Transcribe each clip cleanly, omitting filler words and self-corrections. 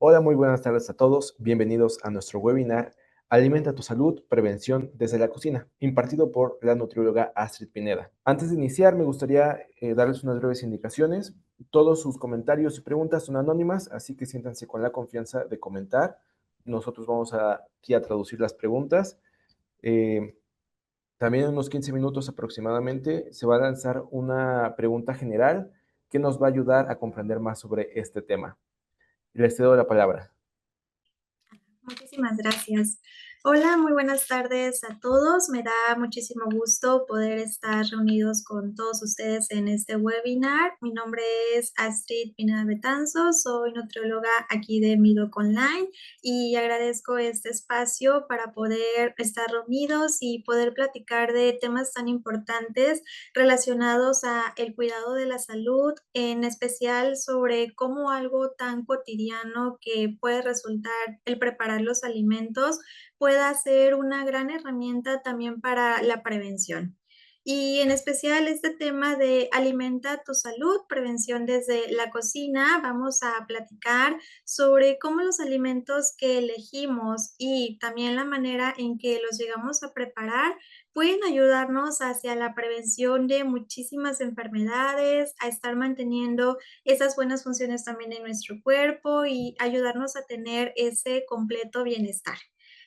Hola, muy buenas tardes a todos. Bienvenidos a nuestro webinar Alimenta tu salud, prevención desde la cocina, impartido por la nutrióloga Astrid Pineda. Antes de iniciar, me gustaría darles unas breves indicaciones. Todos sus comentarios y preguntas son anónimas, así que siéntanse con la confianza de comentar. Nosotros vamos aquí a traducir las preguntas. Eh, También en unos 15 minutos aproximadamente se va a lanzar una pregunta general que nos va a ayudar a comprender más sobre este tema. Les cedo la palabra. Muchísimas gracias. Hola, muy buenas tardes a todos. Me da muchísimo gusto poder estar reunidos con todos ustedes en este webinar. Mi nombre es Astrid Pineda Betanzo, soy nutrióloga aquí de Midoc Online y agradezco este espacio para poder estar reunidos y poder platicar de temas tan importantes relacionados a el cuidado de la salud, en especial sobre cómo algo tan cotidiano que puede resultar el preparar los alimentos pueda ser una gran herramienta también para la prevención. Y en especial este tema de alimenta tu salud, prevención desde la cocina, vamos a platicar sobre cómo los alimentos que elegimos y también la manera en que los llegamos a preparar pueden ayudarnos hacia la prevención de muchísimas enfermedades, a estar manteniendo esas buenas funciones también en nuestro cuerpo y ayudarnos a tener ese completo bienestar.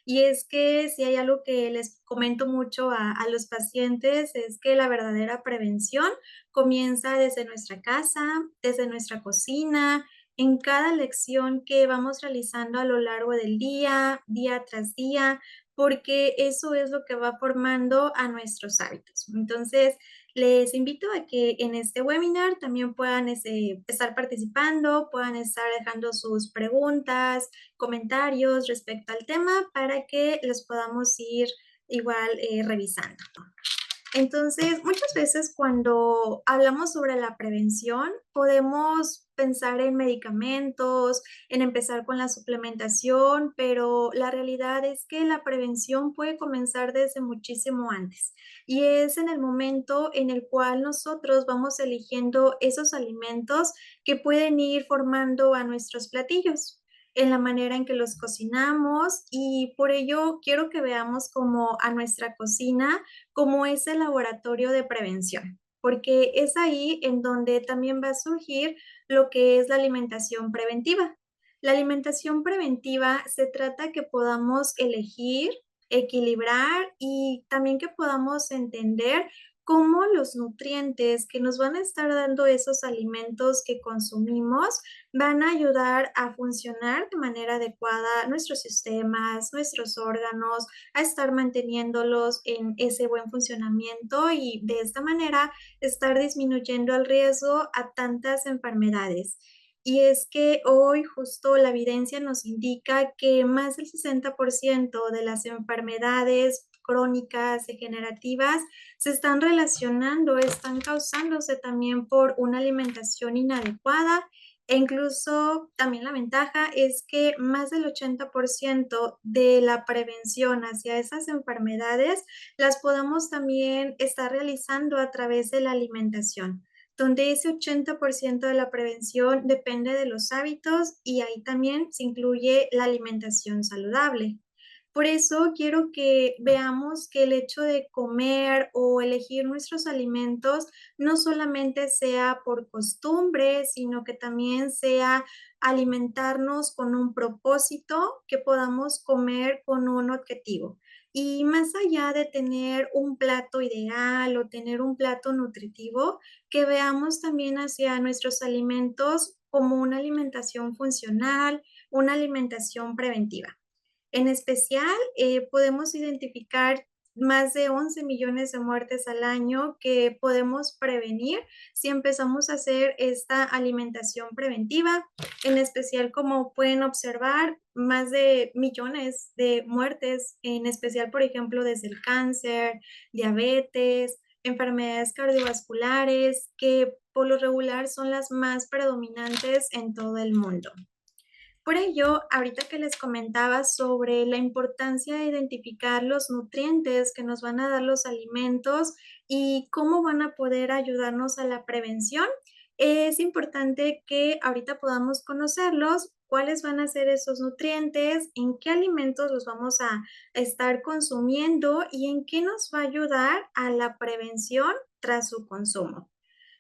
Y es que si hay algo que les comento mucho a los pacientes es que la verdadera prevención comienza desde nuestra casa, desde nuestra cocina, en cada lección que vamos realizando a lo largo del día tras día, porque eso es lo que va formando a nuestros hábitos. Entonces, les invito a que en este webinar también puedan estar participando, puedan estar dejando sus preguntas, comentarios respecto al tema para que los podamos ir igual revisando. Entonces, muchas veces cuando hablamos sobre la prevención, podemos pensar en medicamentos, en empezar con la suplementación, pero la realidad es que la prevención puede comenzar desde muchísimo antes. Y es en el momento en el cual nosotros vamos eligiendo esos alimentos que pueden ir formando a nuestros platillos en la manera en que los cocinamos y por ello quiero que veamos como a nuestra cocina como ese laboratorio de prevención, porque es ahí en donde también va a surgir lo que es la alimentación preventiva. La alimentación preventiva se trata que podamos elegir, equilibrar y también que podamos entender cómo los nutrientes que nos van a estar dando esos alimentos que consumimos van a ayudar a funcionar de manera adecuada nuestros sistemas, nuestros órganos, a estar manteniéndolos en ese buen funcionamiento y de esta manera estar disminuyendo el riesgo a tantas enfermedades. Y es que hoy justo la evidencia nos indica que más del 60% de las enfermedades crónicas, degenerativas, se están relacionando, están causándose también por una alimentación inadecuada e incluso también la ventaja es que más del 80% de la prevención hacia esas enfermedades las podemos también estar realizando a través de la alimentación, donde ese 80% de la prevención depende de los hábitos y ahí también se incluye la alimentación saludable. Por eso quiero que veamos que el hecho de comer o elegir nuestros alimentos no solamente sea por costumbre, sino que también sea alimentarnos con un propósito, que podamos comer con un objetivo. Y más allá de tener un plato ideal o tener un plato nutritivo, que veamos también hacia nuestros alimentos como una alimentación funcional, una alimentación preventiva. En especial, podemos identificar más de 11 millones de muertes al año que podemos prevenir si empezamos a hacer esta alimentación preventiva. En especial, como pueden observar, más de millones de muertes, en especial, por ejemplo, desde el cáncer, diabetes, enfermedades cardiovasculares, que por lo regular son las más predominantes en todo el mundo. Por ello, ahorita que les comentaba sobre la importancia de identificar los nutrientes que nos van a dar los alimentos y cómo van a poder ayudarnos a la prevención, es importante que ahorita podamos conocerlos cuáles van a ser esos nutrientes, en qué alimentos los vamos a estar consumiendo y en qué nos va a ayudar a la prevención tras su consumo.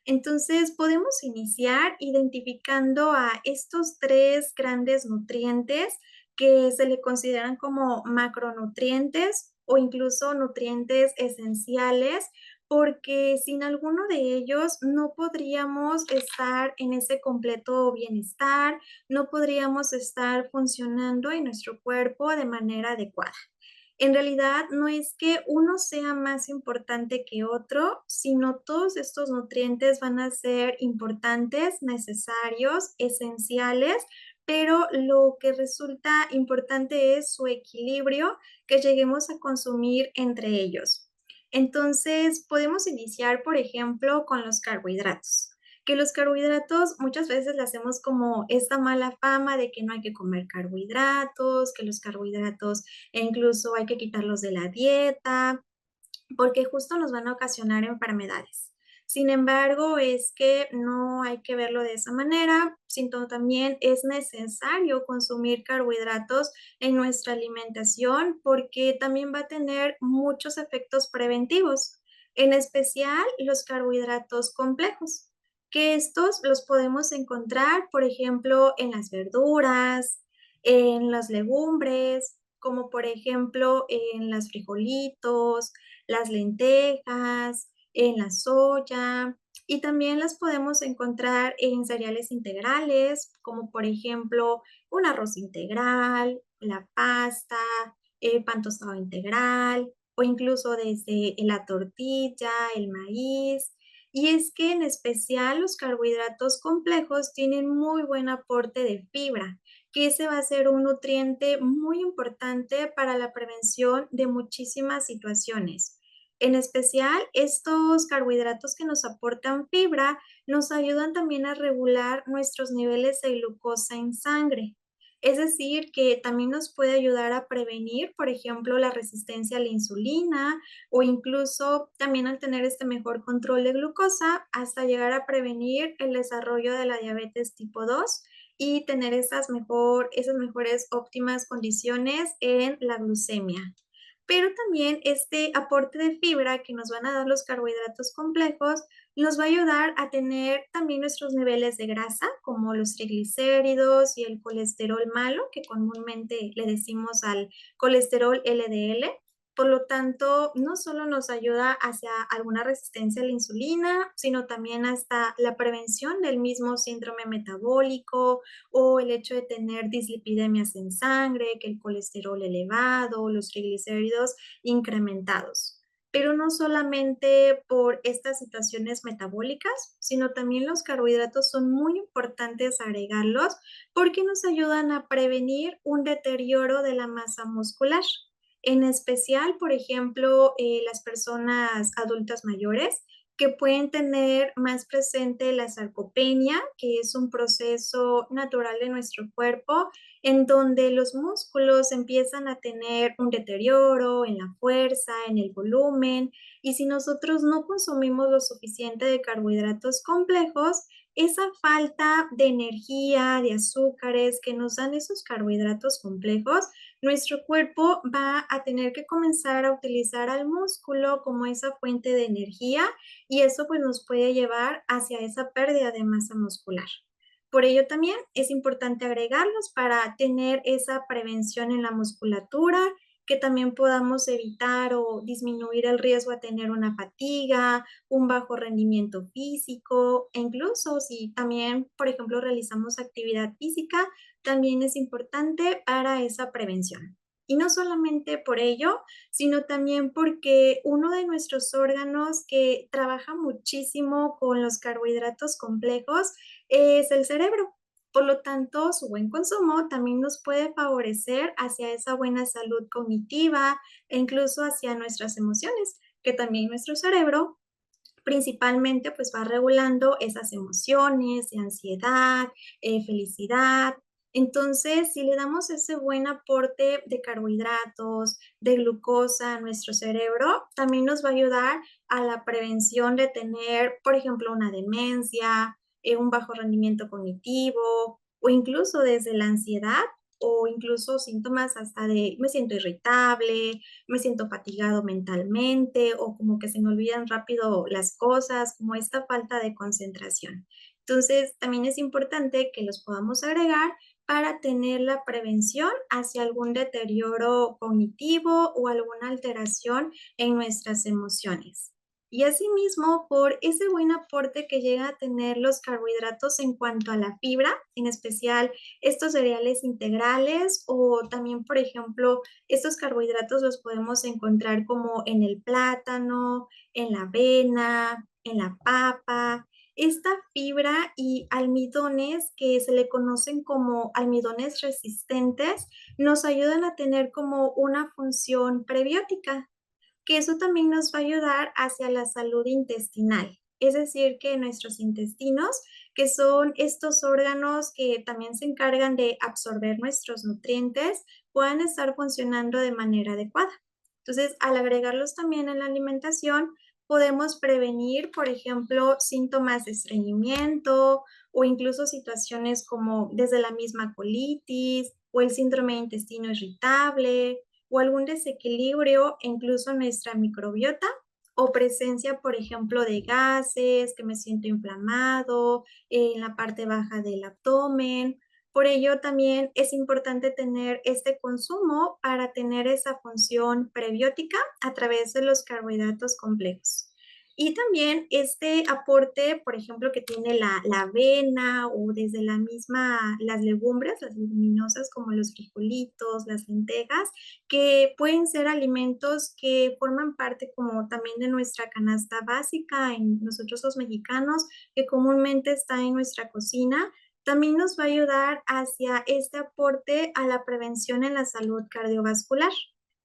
Entonces, podemos iniciar identificando a estos 3 grandes nutrientes que se le consideran como macronutrientes o incluso nutrientes esenciales, porque sin alguno de ellos no podríamos estar en ese completo bienestar, no podríamos estar funcionando en nuestro cuerpo de manera adecuada. En realidad, no es que uno sea más importante que otro, sino todos estos nutrientes van a ser importantes, necesarios, esenciales, pero lo que resulta importante es su equilibrio que lleguemos a consumir entre ellos. Entonces, podemos iniciar, por ejemplo, con los carbohidratos. Que los carbohidratos muchas veces le hacemos como esta mala fama de que no hay que comer carbohidratos, que los carbohidratos incluso hay que quitarlos de la dieta, porque justo nos van a ocasionar enfermedades. Sin embargo, es que no hay que verlo de esa manera, sino también es necesario consumir carbohidratos en nuestra alimentación porque también va a tener muchos efectos preventivos, en especial los carbohidratos complejos, que estos los podemos encontrar, por ejemplo, en las verduras, en las legumbres, como por ejemplo en los frijolitos, las lentejas, en la soya y también las podemos encontrar en cereales integrales, como por ejemplo un arroz integral, la pasta, el pan tostado integral o incluso desde la tortilla, el maíz. Y es que en especial los carbohidratos complejos tienen muy buen aporte de fibra, que ese va a ser un nutriente muy importante para la prevención de muchísimas situaciones. En especial, estos carbohidratos que nos aportan fibra nos ayudan también a regular nuestros niveles de glucosa en sangre. Es decir, que también nos puede ayudar a prevenir, por ejemplo, la resistencia a la insulina o incluso también al tener este mejor control de glucosa hasta llegar a prevenir el desarrollo de la diabetes tipo 2 y tener esas mejores óptimas condiciones en la glucemia. Pero también este aporte de fibra que nos van a dar los carbohidratos complejos nos va a ayudar a tener también nuestros niveles de grasa, como los triglicéridos y el colesterol malo, que comúnmente le decimos al colesterol LDL. Por lo tanto, no solo nos ayuda hacia alguna resistencia a la insulina, sino también hasta la prevención del mismo síndrome metabólico o el hecho de tener dislipidemias en sangre, que el colesterol elevado, los triglicéridos incrementados. Pero no solamente por estas situaciones metabólicas, sino también los carbohidratos son muy importantes agregarlos porque nos ayudan a prevenir un deterioro de la masa muscular. En especial, por ejemplo, las personas adultas mayores que pueden tener más presente la sarcopenia, que es un proceso natural de nuestro cuerpo, en donde los músculos empiezan a tener un deterioro en la fuerza, en el volumen, y si nosotros no consumimos lo suficiente de carbohidratos complejos, esa falta de energía, de azúcares que nos dan esos carbohidratos complejos, nuestro cuerpo va a tener que comenzar a utilizar al músculo como esa fuente de energía y eso pues nos puede llevar hacia esa pérdida de masa muscular. Por ello también es importante agregarlos para tener esa prevención en la musculatura, que también podamos evitar o disminuir el riesgo a tener una fatiga, un bajo rendimiento físico e incluso si también, por ejemplo, realizamos actividad física, también es importante para esa prevención. Y no solamente por ello, sino también porque uno de nuestros órganos que trabaja muchísimo con los carbohidratos complejos es el cerebro. Por lo tanto, su buen consumo también nos puede favorecer hacia esa buena salud cognitiva e incluso hacia nuestras emociones, que también nuestro cerebro principalmente pues va regulando esas emociones de ansiedad, felicidad. Entonces, si le damos ese buen aporte de carbohidratos, de glucosa a nuestro cerebro, también nos va a ayudar a la prevención de tener, por ejemplo, una demencia, un bajo rendimiento cognitivo o incluso desde la ansiedad o incluso síntomas hasta de me siento irritable, me siento fatigado mentalmente o como que se me olvidan rápido las cosas, como esta falta de concentración. Entonces, también es importante que los podamos agregar para tener la prevención hacia algún deterioro cognitivo o alguna alteración en nuestras emociones. Y asimismo, por ese buen aporte que llega a tener los carbohidratos en cuanto a la fibra, en especial estos cereales integrales o también, por ejemplo, estos carbohidratos los podemos encontrar como en el plátano, en la avena, en la papa. Esta fibra y almidones que se le conocen como almidones resistentes nos ayudan a tener como una función prebiótica, que eso también nos va a ayudar hacia la salud intestinal. Es decir, que nuestros intestinos, que son estos órganos que también se encargan de absorber nuestros nutrientes, puedan estar funcionando de manera adecuada. Entonces, al agregarlos también en la alimentación, podemos prevenir, por ejemplo, síntomas de estreñimiento o incluso situaciones como desde la misma colitis o el síndrome de intestino irritable o algún desequilibrio incluso en nuestra microbiota o presencia, por ejemplo, de gases, que me siento inflamado en la parte baja del abdomen. Por ello, también es importante tener este consumo para tener esa función prebiótica a través de los carbohidratos complejos. Y también este aporte, por ejemplo, que tiene la avena o desde la misma, las legumbres, las leguminosas como los frijolitos, las lentejas, que pueden ser alimentos que forman parte como también de nuestra canasta básica en nosotros los mexicanos, que comúnmente está en nuestra cocina. También nos va a ayudar hacia este aporte a la prevención en la salud cardiovascular,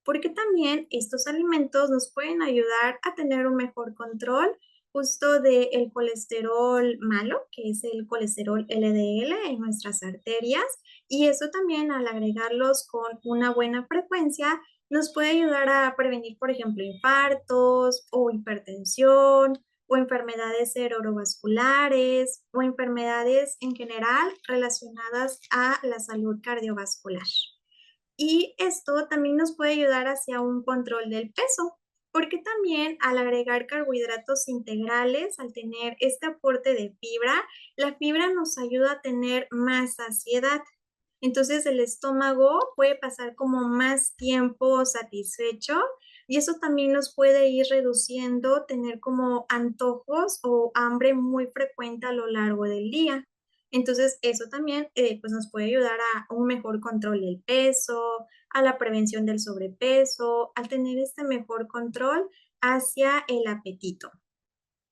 porque también estos alimentos nos pueden ayudar a tener un mejor control justo del colesterol malo, que es el colesterol LDL en nuestras arterias, y eso también al agregarlos con una buena frecuencia nos puede ayudar a prevenir, por ejemplo, infartos o hipertensión o enfermedades cerebrovasculares o enfermedades en general relacionadas a la salud cardiovascular. Y esto también nos puede ayudar hacia un control del peso, porque también al agregar carbohidratos integrales, al tener este aporte de fibra, la fibra nos ayuda a tener más saciedad. Entonces el estómago puede pasar como más tiempo satisfecho y eso también nos puede ir reduciendo tener como antojos o hambre muy frecuente a lo largo del día. Entonces, eso también pues nos puede ayudar a un mejor control del peso, a la prevención del sobrepeso, al tener este mejor control hacia el apetito.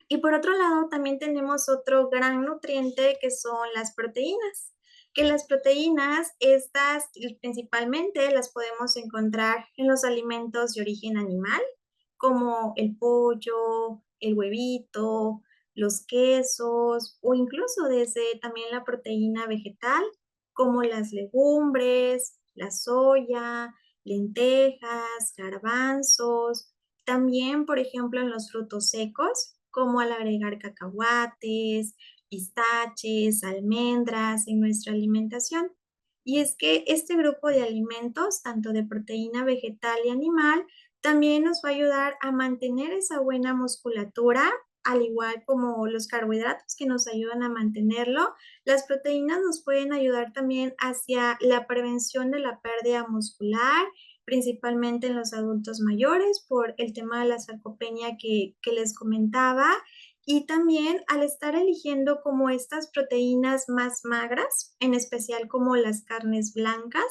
Y por otro lado, también tenemos otro gran nutriente que son las proteínas, que las proteínas, estas principalmente las podemos encontrar en los alimentos de origen animal, como el pollo, el huevito, los quesos o incluso desde también la proteína vegetal, como las legumbres, la soya, lentejas, garbanzos, también, por ejemplo, en los frutos secos, como al agregar cacahuates, pistaches, almendras en nuestra alimentación. Y es que este grupo de alimentos, tanto de proteína vegetal y animal, también nos va a ayudar a mantener esa buena musculatura, al igual como los carbohidratos que nos ayudan a mantenerlo. Las proteínas nos pueden ayudar también hacia la prevención de la pérdida muscular, principalmente en los adultos mayores por el tema de la sarcopenia que les comentaba. Y también al estar eligiendo como estas proteínas más magras, en especial como las carnes blancas,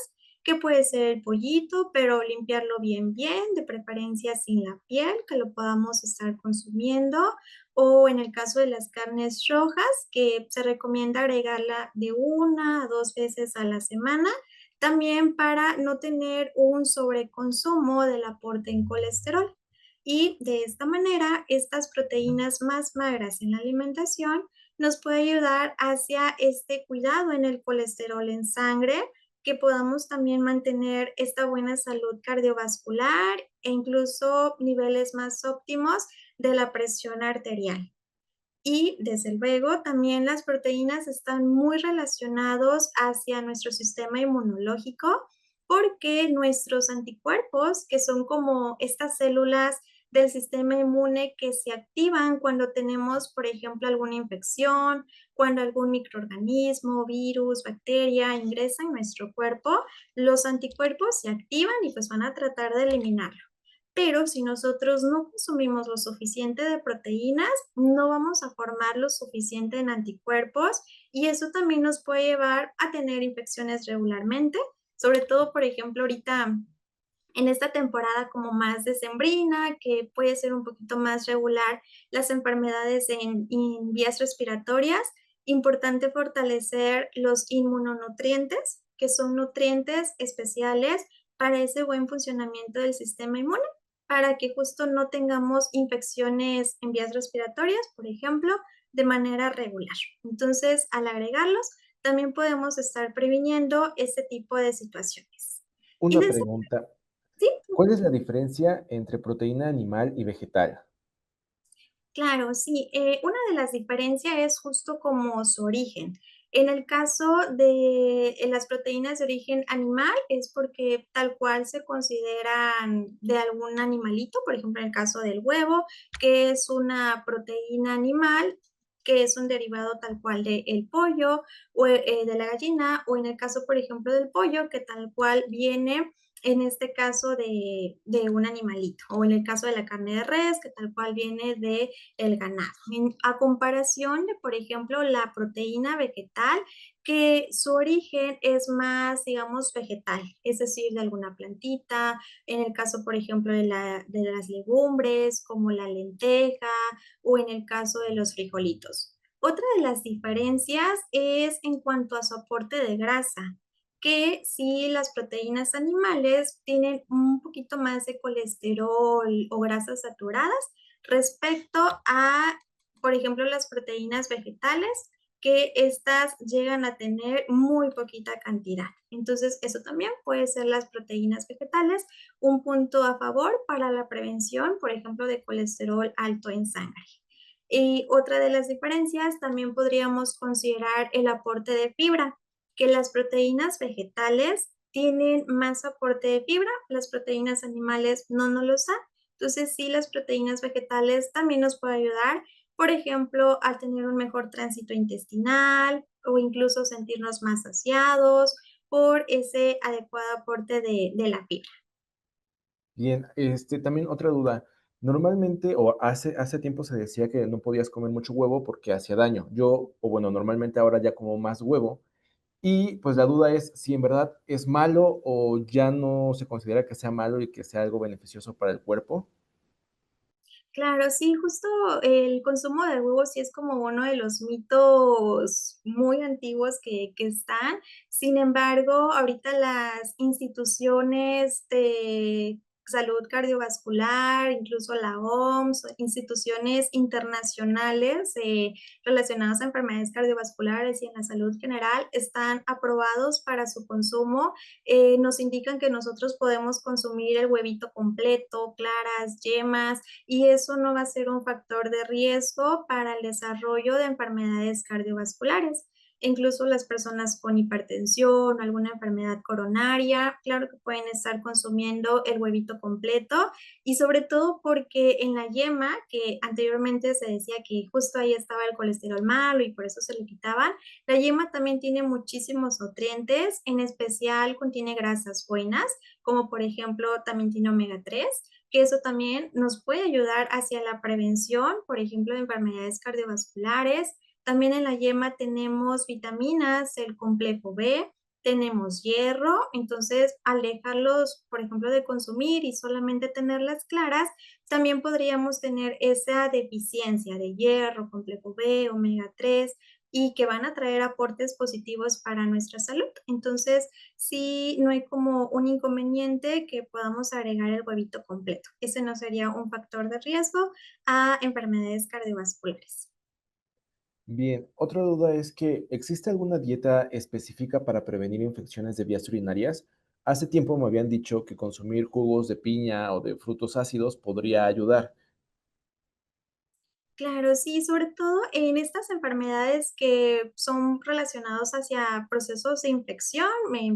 que puede ser el pollito, pero limpiarlo bien, bien, de preferencia sin la piel, que lo podamos estar consumiendo, o en el caso de las carnes rojas, que se recomienda agregarla de 1 a 2 veces a la semana, también para no tener un sobreconsumo del aporte en colesterol. Y de esta manera, estas proteínas más magras en la alimentación nos puede ayudar hacia este cuidado en el colesterol en sangre, que podamos también mantener esta buena salud cardiovascular e incluso niveles más óptimos de la presión arterial. Y desde luego también las proteínas están muy relacionados hacia nuestro sistema inmunológico porque nuestros anticuerpos, que son como estas células del sistema inmune que se activan cuando tenemos, por ejemplo, alguna infección, cuando algún microorganismo, virus, bacteria ingresa en nuestro cuerpo, los anticuerpos se activan y pues van a tratar de eliminarlo. Pero si nosotros no consumimos lo suficiente de proteínas, no vamos a formar lo suficiente en anticuerpos y eso también nos puede llevar a tener infecciones regularmente, sobre todo, por ejemplo, ahorita en esta temporada como más decembrina, que puede ser un poquito más regular las enfermedades en vías respiratorias, importante fortalecer los inmunonutrientes, que son nutrientes especiales para ese buen funcionamiento del sistema inmune, para que justo no tengamos infecciones en vías respiratorias, por ejemplo, de manera regular. Entonces, al agregarlos, también podemos estar previniendo este tipo de situaciones. Y Una desde pregunta, Sí, ¿cuál es la diferencia entre proteína animal y vegetal? claro, sí. Una de las diferencias es justo como su origen. En el caso de las proteínas de origen animal es porque tal cual se consideran de algún animalito, por ejemplo, en el caso del huevo, que es una proteína animal, que es un derivado tal cual del pollo o de la gallina, o en el caso, por ejemplo, del pollo, que tal cual viene en este caso de un animalito, o en el caso de la carne de res, que tal cual viene de el ganado. A comparación de, por ejemplo, la proteína vegetal, que su origen es más, digamos, vegetal, es decir, de alguna plantita, en el caso, por ejemplo, de las legumbres, como la lenteja, o en el caso de los frijolitos. Otra de las diferencias es en cuanto a su aporte de grasa, que si las proteínas animales tienen un poquito más de colesterol o grasas saturadas, respecto a, por ejemplo, las proteínas vegetales, que estas llegan a tener muy poquita cantidad. Entonces, eso también puede ser las proteínas vegetales, un punto a favor para la prevención, por ejemplo, de colesterol alto en sangre. Y otra de las diferencias también podríamos considerar el aporte de fibra, que las proteínas vegetales tienen más aporte de fibra, las proteínas animales no lo dan. Entonces, sí, las proteínas vegetales también nos pueden ayudar, por ejemplo, a tener un mejor tránsito intestinal o incluso sentirnos más saciados por ese adecuado aporte de la fibra. Bien, también otra duda. Normalmente, o hace tiempo se decía que no podías comer mucho huevo porque hacía daño. Yo, o bueno, normalmente ahora ya como más huevo. Y pues la duda es si en verdad es malo o ya no se considera que sea malo y que sea algo beneficioso para el cuerpo. Claro, sí, justo el consumo de huevos sí es como uno de los mitos muy antiguos que están. Sin embargo, ahorita las instituciones de salud cardiovascular, incluso la OMS, instituciones internacionales relacionadas a enfermedades cardiovasculares y en la salud general, están aprobados para su consumo. Nos indican que nosotros podemos consumir el huevito completo, claras, yemas, y eso no va a ser un factor de riesgo para el desarrollo de enfermedades cardiovasculares. Incluso las personas con hipertensión o alguna enfermedad coronaria, claro que pueden estar consumiendo el huevito completo y sobre todo porque en la yema, que anteriormente se decía que justo ahí estaba el colesterol malo y por eso se le quitaban, la yema también tiene muchísimos nutrientes, en especial contiene grasas buenas, como por ejemplo también tiene omega 3, que eso también nos puede ayudar hacia la prevención, por ejemplo, de enfermedades cardiovasculares. También en la yema tenemos vitaminas, el complejo B, tenemos hierro, entonces al dejarlos, por ejemplo, de consumir y solamente tenerlas claras, también podríamos tener esa deficiencia de hierro, complejo B, omega 3 y que van a traer aportes positivos para nuestra salud. Entonces, sí, no hay como un inconveniente que podamos agregar el huevito completo. Ese no sería un factor de riesgo a enfermedades cardiovasculares. Bien, otra duda es que ¿existe alguna dieta específica para prevenir infecciones de vías urinarias? Hace tiempo me habían dicho que consumir jugos de piña o de frutos ácidos podría ayudar. Claro, sí, sobre todo en estas enfermedades que son relacionados hacia procesos de infección,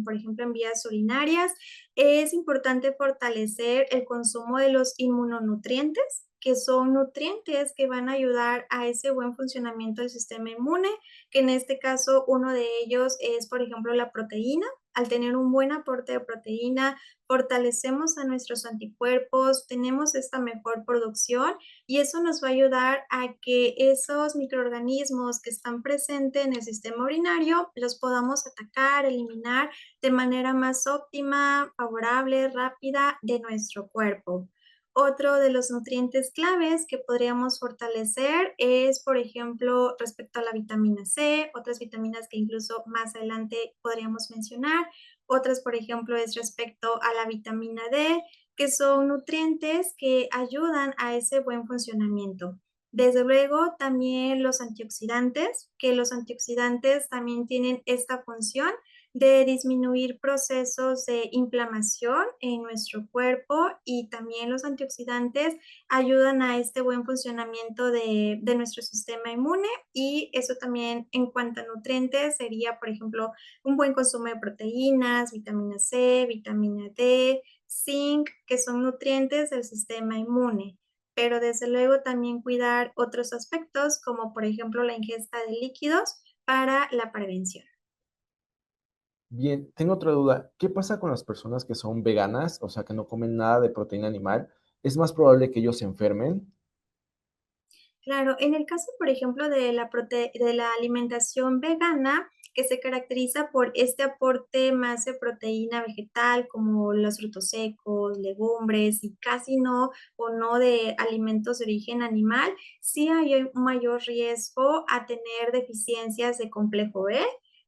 por ejemplo, en vías urinarias, es importante fortalecer el consumo de los inmunonutrientes, que son nutrientes que van a ayudar a ese buen funcionamiento del sistema inmune, que en este caso uno de ellos es, por ejemplo, la proteína. Al tener un buen aporte de proteína, fortalecemos a nuestros anticuerpos, tenemos esta mejor producción y eso nos va a ayudar a que esos microorganismos que están presentes en el sistema urinario los podamos atacar, eliminar de manera más óptima, favorable, rápida de nuestro cuerpo. Otro de los nutrientes claves que podríamos fortalecer es, por ejemplo, respecto a la vitamina C, otras vitaminas que incluso más adelante podríamos mencionar. Otras, por ejemplo, es respecto a la vitamina D, que son nutrientes que ayudan a ese buen funcionamiento. Desde luego, también los antioxidantes, que los antioxidantes también tienen esta función de disminuir procesos de inflamación en nuestro cuerpo y también los antioxidantes ayudan a este buen funcionamiento de nuestro sistema inmune y eso también en cuanto a nutrientes sería, por ejemplo, un buen consumo de proteínas, vitamina C, vitamina D, zinc, que son nutrientes del sistema inmune. Pero desde luego también cuidar otros aspectos, como por ejemplo la ingesta de líquidos para la prevención. Bien, tengo otra duda. ¿Qué pasa con las personas que son veganas, o sea, que no comen nada de proteína animal? ¿Es más probable que ellos se enfermen? Claro, en el caso, por ejemplo, de la alimentación vegana, que se caracteriza por este aporte más de proteína vegetal, como los frutos secos, legumbres y casi no o no de alimentos de origen animal, sí hay un mayor riesgo a tener deficiencias de complejo B,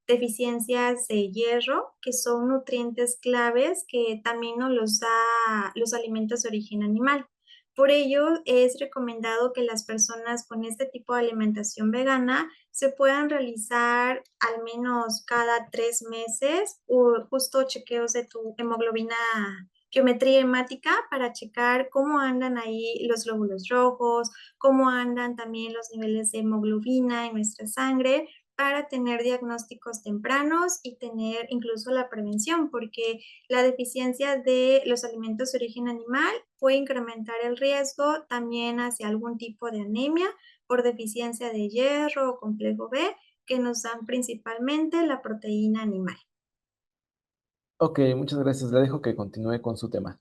deficiencias de hierro, que son nutrientes claves que también nos los da los alimentos de origen animal. Por ello, es recomendado que las personas con este tipo de alimentación vegana se puedan realizar al menos cada 3 meses o justo chequeos de tu hemoglobina, biometría hemática para checar cómo andan ahí los glóbulos rojos, cómo andan también los niveles de hemoglobina en nuestra sangre para tener diagnósticos tempranos y tener incluso la prevención, porque la deficiencia de los alimentos de origen animal puede incrementar el riesgo también hacia algún tipo de anemia por deficiencia de hierro o complejo B, que nos dan principalmente la proteína animal. Ok, muchas gracias. Le dejo que continúe con su tema.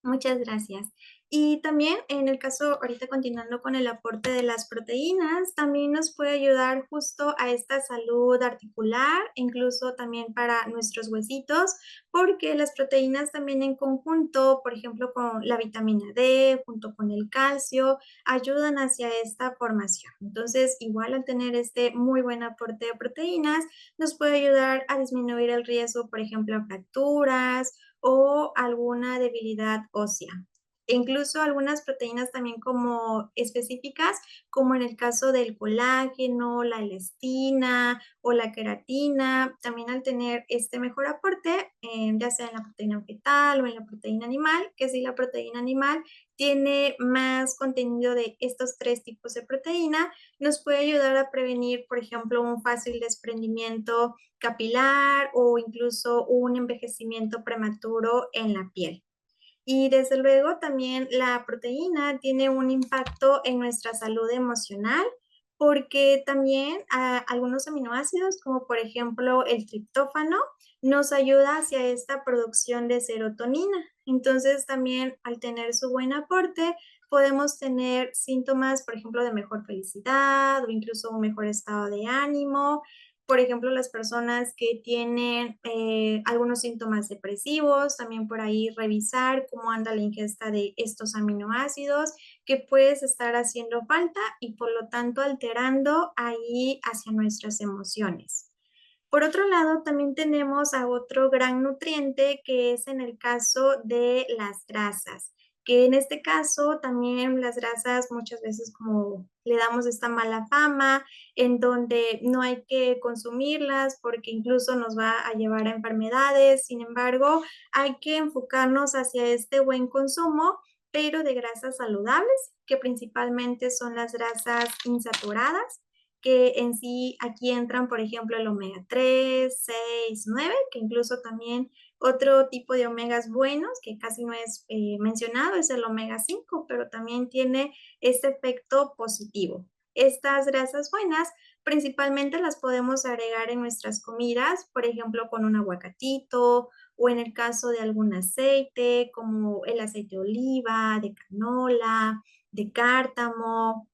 Muchas gracias. Y también en el caso, ahorita continuando con el aporte de las proteínas, también nos puede ayudar justo a esta salud articular, incluso también para nuestros huesitos, porque las proteínas también en conjunto, por ejemplo, con la vitamina D, junto con el calcio, ayudan hacia esta formación. Entonces, igual al tener este muy buen aporte de proteínas, nos puede ayudar a disminuir el riesgo, por ejemplo, a fracturas o alguna debilidad ósea. E incluso algunas proteínas también como específicas, como en el caso del colágeno, la elastina o la queratina, también al tener este mejor aporte, ya sea en la proteína vegetal o en la proteína animal, que si la proteína animal tiene más contenido de estos tres tipos de proteína, nos puede ayudar a prevenir, por ejemplo, un fácil desprendimiento capilar o incluso un envejecimiento prematuro en la piel. Y desde luego también la proteína tiene un impacto en nuestra salud emocional porque también algunos aminoácidos, como por ejemplo el triptófano, nos ayuda hacia esta producción de serotonina. Entonces también al tener su buen aporte, podemos tener síntomas, por ejemplo, de mejor felicidad o incluso un mejor estado de ánimo. Por ejemplo, las personas que tienen algunos síntomas depresivos, también por ahí revisar cómo anda la ingesta de estos aminoácidos que puedes estar haciendo falta y por lo tanto alterando ahí hacia nuestras emociones. Por otro lado, también tenemos a otro gran nutriente que es en el caso de las grasas, que en este caso también las grasas muchas veces como le damos esta mala fama, en donde no hay que consumirlas porque incluso nos va a llevar a enfermedades. Sin embargo, hay que enfocarnos hacia este buen consumo, pero de grasas saludables, que principalmente son las grasas insaturadas, que en sí aquí entran, por ejemplo, el omega 3, 6, 9, que incluso también otro tipo de omegas buenos, que casi no es mencionado, es el omega 5, pero también tiene este efecto positivo. Estas grasas buenas principalmente las podemos agregar en nuestras comidas, por ejemplo, con un aguacatito o en el caso de algún aceite, como el aceite de oliva, de canola, de cártamo,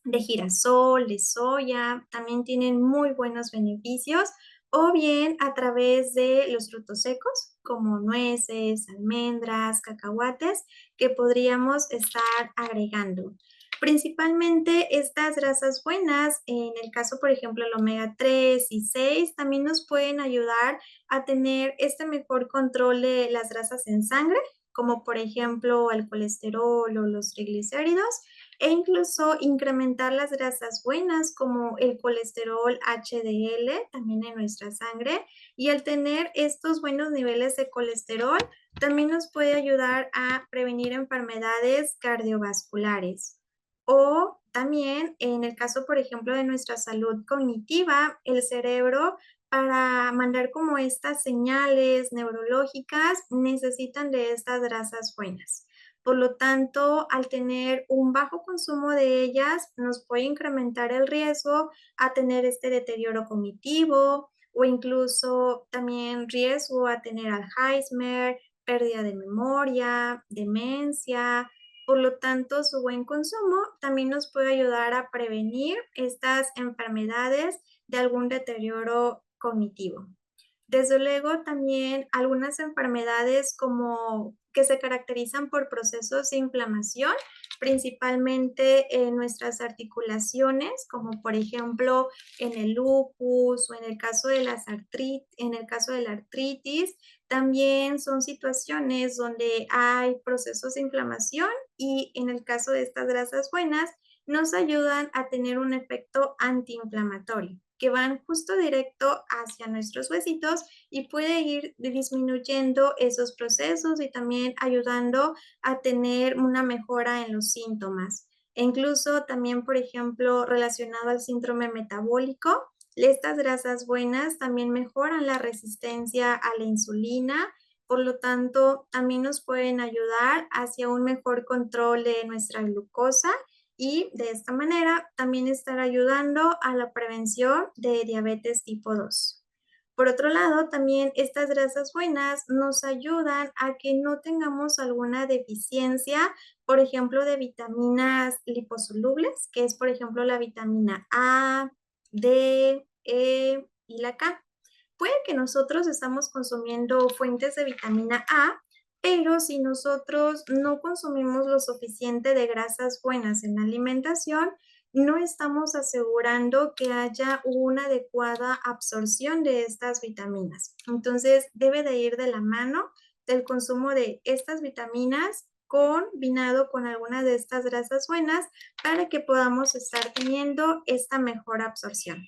de girasol, de soya, también tienen muy buenos beneficios, o bien a través de los frutos secos, como nueces, almendras, cacahuates, que podríamos estar agregando. Principalmente estas grasas buenas, en el caso, por ejemplo, el omega 3 y 6, también nos pueden ayudar a tener este mejor control de las grasas en sangre, como por ejemplo el colesterol o los triglicéridos, e incluso incrementar las grasas buenas como el colesterol HDL también en nuestra sangre. Y al tener estos buenos niveles de colesterol, también nos puede ayudar a prevenir enfermedades cardiovasculares. O también en el caso, por ejemplo, de nuestra salud cognitiva, el cerebro, para mandar como estas señales neurológicas, necesitan de estas grasas buenas. Por lo tanto, al tener un bajo consumo de ellas, nos puede incrementar el riesgo a tener este deterioro cognitivo o incluso también riesgo a tener Alzheimer, pérdida de memoria, demencia. Por lo tanto, su buen consumo también nos puede ayudar a prevenir estas enfermedades de algún deterioro cognitivo. Desde luego, también algunas enfermedades como que se caracterizan por procesos de inflamación, principalmente en nuestras articulaciones, como por ejemplo en el lupus o en el caso de en el caso de la artritis, también son situaciones donde hay procesos de inflamación y en el caso de estas grasas buenas nos ayudan a tener un efecto antiinflamatorio que van justo directo hacia nuestros huesitos y puede ir disminuyendo esos procesos y también ayudando a tener una mejora en los síntomas. E incluso también, por ejemplo, relacionado al síndrome metabólico, estas grasas buenas también mejoran la resistencia a la insulina, por lo tanto, también nos pueden ayudar hacia un mejor control de nuestra glucosa y de esta manera también estar ayudando a la prevención de diabetes tipo 2. Por otro lado, también estas grasas buenas nos ayudan a que no tengamos alguna deficiencia, por ejemplo, de vitaminas liposolubles, que es, por ejemplo, la vitamina A, D, E y la K. Puede que nosotros estamos consumiendo fuentes de vitamina A, pero si nosotros no consumimos lo suficiente de grasas buenas en la alimentación, no estamos asegurando que haya una adecuada absorción de estas vitaminas. Entonces, debe de ir de la mano del consumo de estas vitaminas combinado con algunas de estas grasas buenas para que podamos estar teniendo esta mejor absorción.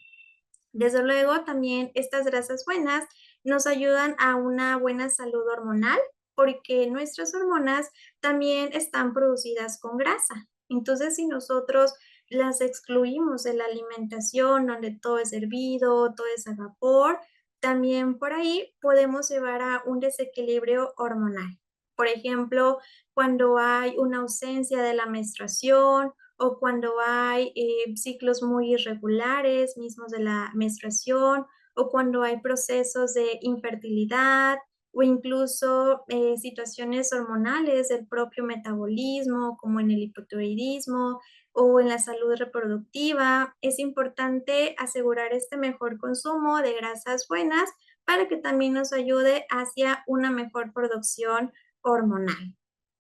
Desde luego, también estas grasas buenas nos ayudan a una buena salud hormonal porque nuestras hormonas también están producidas con grasa. Entonces, si nosotros las excluimos de la alimentación, donde todo es hervido, todo es a vapor, también por ahí podemos llevar a un desequilibrio hormonal. Por ejemplo, cuando hay una ausencia de la menstruación o cuando hay ciclos muy irregulares mismos de la menstruación, o cuando hay procesos de infertilidad, o incluso situaciones hormonales del propio metabolismo, como en el hipotiroidismo o en la salud reproductiva. Es importante asegurar este mejor consumo de grasas buenas para que también nos ayude hacia una mejor producción hormonal,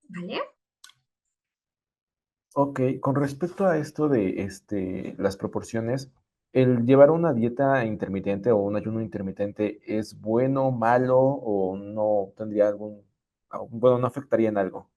¿vale? Ok, con respecto a esto de las proporciones, ¿el llevar una dieta intermitente o un ayuno intermitente es bueno, malo o no tendría bueno, no afectaría en algo?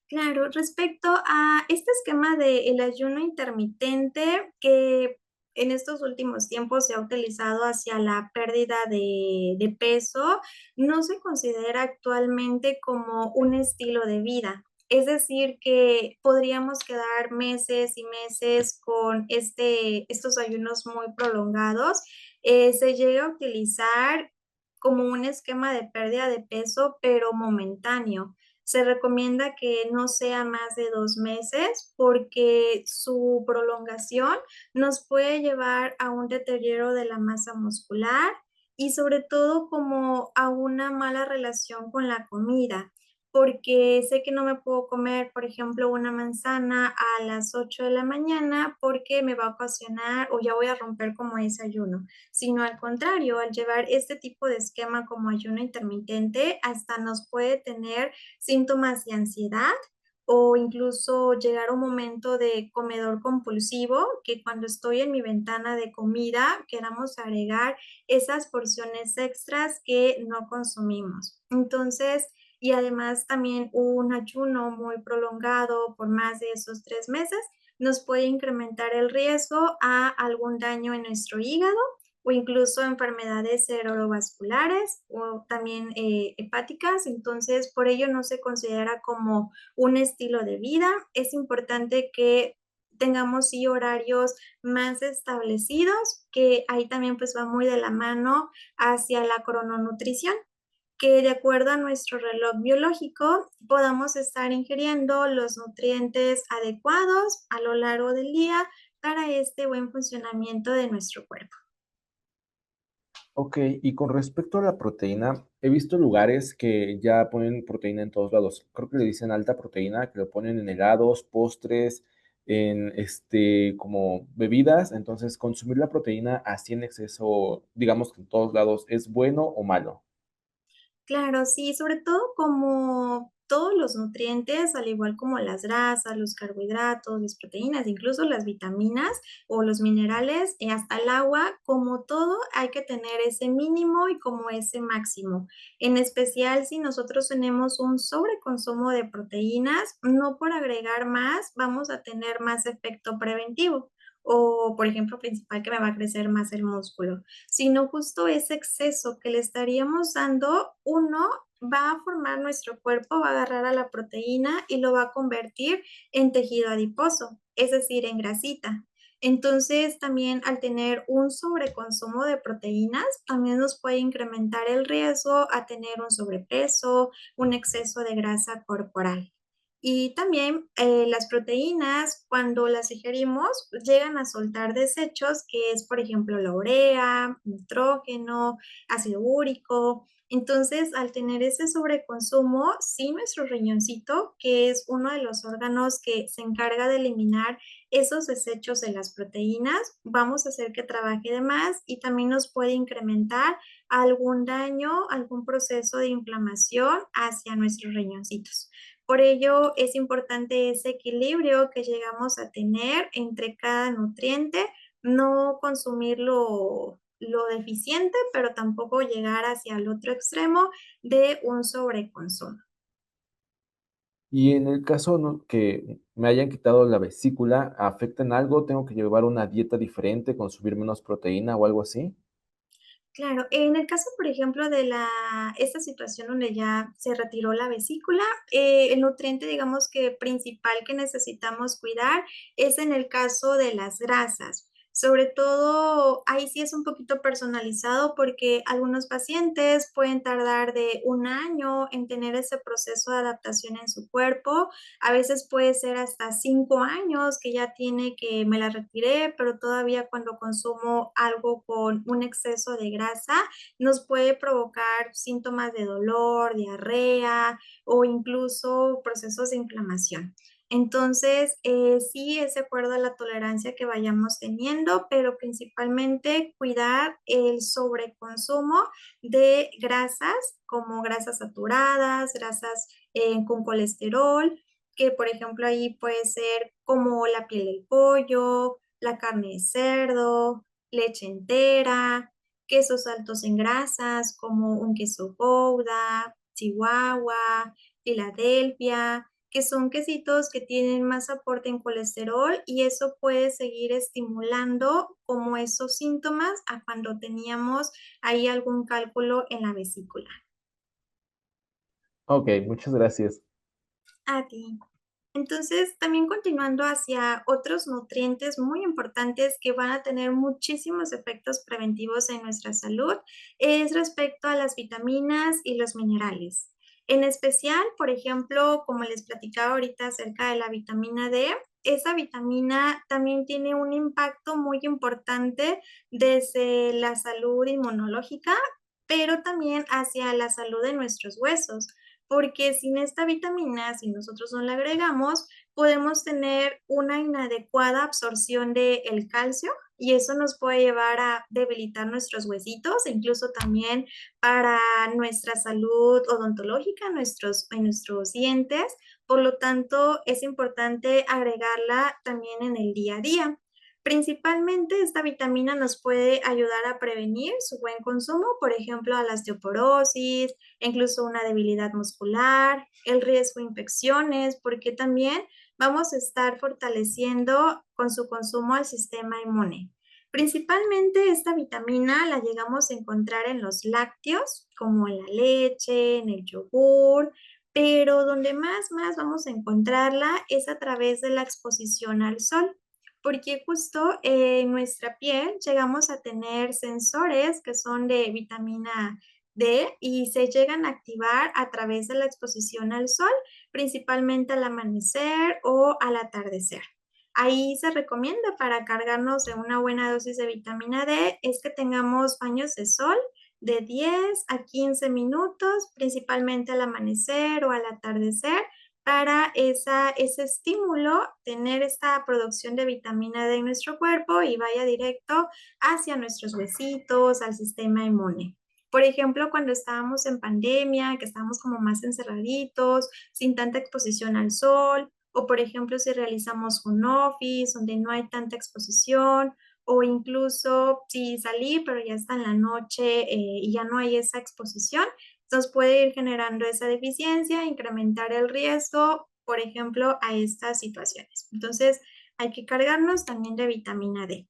Claro, respecto a este esquema del ayuno intermitente que en estos últimos tiempos se ha utilizado hacia la pérdida de peso, no se considera actualmente como un estilo de vida. Es decir, que podríamos quedar meses y meses con estos ayunos muy prolongados. Se llega a utilizar como un esquema de pérdida de peso, pero momentáneo. Se recomienda que no sea más de 2 meses porque su prolongación nos puede llevar a un deterioro de la masa muscular y sobre todo como a una mala relación con la comida, porque sé que no me puedo comer, por ejemplo, una manzana a las 8 de la mañana porque me va a ocasionar o ya voy a romper como ese ayuno, sino al contrario, al llevar este tipo de esquema como ayuno intermitente, hasta nos puede tener síntomas de ansiedad o incluso llegar a un momento de comedor compulsivo, que cuando estoy en mi ventana de comida queramos agregar esas porciones extras que no consumimos. Entonces, y además también un ayuno muy prolongado por más de esos 3 meses nos puede incrementar el riesgo a algún daño en nuestro hígado o incluso enfermedades cerebrovasculares o también hepáticas. Entonces, por ello no se considera como un estilo de vida. Es importante que tengamos sí horarios más establecidos, que ahí también pues va muy de la mano hacia la crononutrición, que de acuerdo a nuestro reloj biológico podamos estar ingiriendo los nutrientes adecuados a lo largo del día para este buen funcionamiento de nuestro cuerpo. Ok, y con respecto a la proteína, he visto lugares que ya ponen proteína en todos lados. Creo que le dicen alta proteína, que lo ponen en helados, postres, en como bebidas. Entonces, consumir la proteína así en exceso, digamos que en todos lados, ¿es bueno o malo? Claro, sí, sobre todo como todos los nutrientes, al igual como las grasas, los carbohidratos, las proteínas, incluso las vitaminas o los minerales, hasta el agua, como todo, hay que tener ese mínimo y como ese máximo. En especial si nosotros tenemos un sobreconsumo de proteínas, no por agregar más vamos a tener más efecto preventivo o, por ejemplo, principal que me va a crecer más el músculo, sino justo ese exceso que le estaríamos dando, uno va a formar nuestro cuerpo, va a agarrar a la proteína y lo va a convertir en tejido adiposo, es decir, en grasita. Entonces, también al tener un sobreconsumo de proteínas, también nos puede incrementar el riesgo a tener un sobrepeso, un exceso de grasa corporal. Y también las proteínas, cuando las ingerimos, llegan a soltar desechos, que es, por ejemplo, la urea, nitrógeno, ácido úrico. Entonces, al tener ese sobreconsumo, sí, nuestro riñoncito, que es uno de los órganos que se encarga de eliminar esos desechos de las proteínas, vamos a hacer que trabaje de más y también nos puede incrementar algún daño, algún proceso de inflamación hacia nuestros riñoncitos. Por ello, es importante ese equilibrio que llegamos a tener entre cada nutriente, no consumir lo deficiente, pero tampoco llegar hacia el otro extremo de un sobreconsumo. Y en el caso, ¿no?, que me hayan quitado la vesícula, ¿afecta en algo? ¿Tengo que llevar una dieta diferente, consumir menos proteína o algo así? Claro, en el caso, por ejemplo, de esta situación donde ya se retiró la vesícula, el nutriente, digamos que principal que necesitamos cuidar es en el caso de las grasas. Sobre todo, ahí sí es un poquito personalizado porque algunos pacientes pueden tardar de 1 año en tener ese proceso de adaptación en su cuerpo. A veces puede ser hasta 5 años que ya tiene que me la retiré, pero todavía cuando consumo algo con un exceso de grasa, nos puede provocar síntomas de dolor, diarrea o incluso procesos de inflamación. Entonces, sí es de acuerdo a la tolerancia que vayamos teniendo, pero principalmente cuidar el sobreconsumo de grasas, como grasas saturadas, grasas con colesterol, que por ejemplo ahí puede ser como la piel del pollo, la carne de cerdo, leche entera, quesos altos en grasas como un queso Gouda, Chihuahua, Filadelfia, que son quesitos que tienen más aporte en colesterol y eso puede seguir estimulando como esos síntomas a cuando teníamos ahí algún cálculo en la vesícula. Okey, muchas gracias. A ti. Entonces, también continuando hacia otros nutrientes muy importantes que van a tener muchísimos efectos preventivos en nuestra salud, es respecto a las vitaminas y los minerales. En especial, por ejemplo, como les platicaba ahorita acerca de la vitamina D, esa vitamina también tiene un impacto muy importante desde la salud inmunológica, pero también hacia la salud de nuestros huesos, porque sin esta vitamina, si nosotros no la agregamos, podemos tener una inadecuada absorción del calcio y eso nos puede llevar a debilitar nuestros huesitos, e incluso también para nuestra salud odontológica, en nuestros dientes. Por lo tanto, es importante agregarla también en el día a día. Principalmente, esta vitamina nos puede ayudar a prevenir su buen consumo, por ejemplo, a la osteoporosis, incluso una debilidad muscular, el riesgo de infecciones, porque también vamos a estar fortaleciendo con su consumo al sistema inmune. Principalmente esta vitamina la llegamos a encontrar en los lácteos, como en la leche, en el yogur, pero donde más vamos a encontrarla es a través de la exposición al sol, porque justo en nuestra piel llegamos a tener sensores que son de vitamina D y se llegan a activar a través de la exposición al sol, principalmente al amanecer o al atardecer. Ahí se recomienda para cargarnos de una buena dosis de vitamina D es que tengamos baños de sol de 10 a 15 minutos, principalmente al amanecer o al atardecer, para ese estímulo, tener esta producción de vitamina D en nuestro cuerpo y vaya directo hacia nuestros huesitos, al sistema inmune. Por ejemplo, cuando estábamos en pandemia, que estábamos como más encerraditos, sin tanta exposición al sol, o por ejemplo, si realizamos un office donde no hay tanta exposición, o incluso si salí, pero ya está en la noche y ya no hay esa exposición, entonces puede ir generando esa deficiencia, incrementar el riesgo, por ejemplo, a estas situaciones. Entonces, hay que cargarnos también de vitamina D.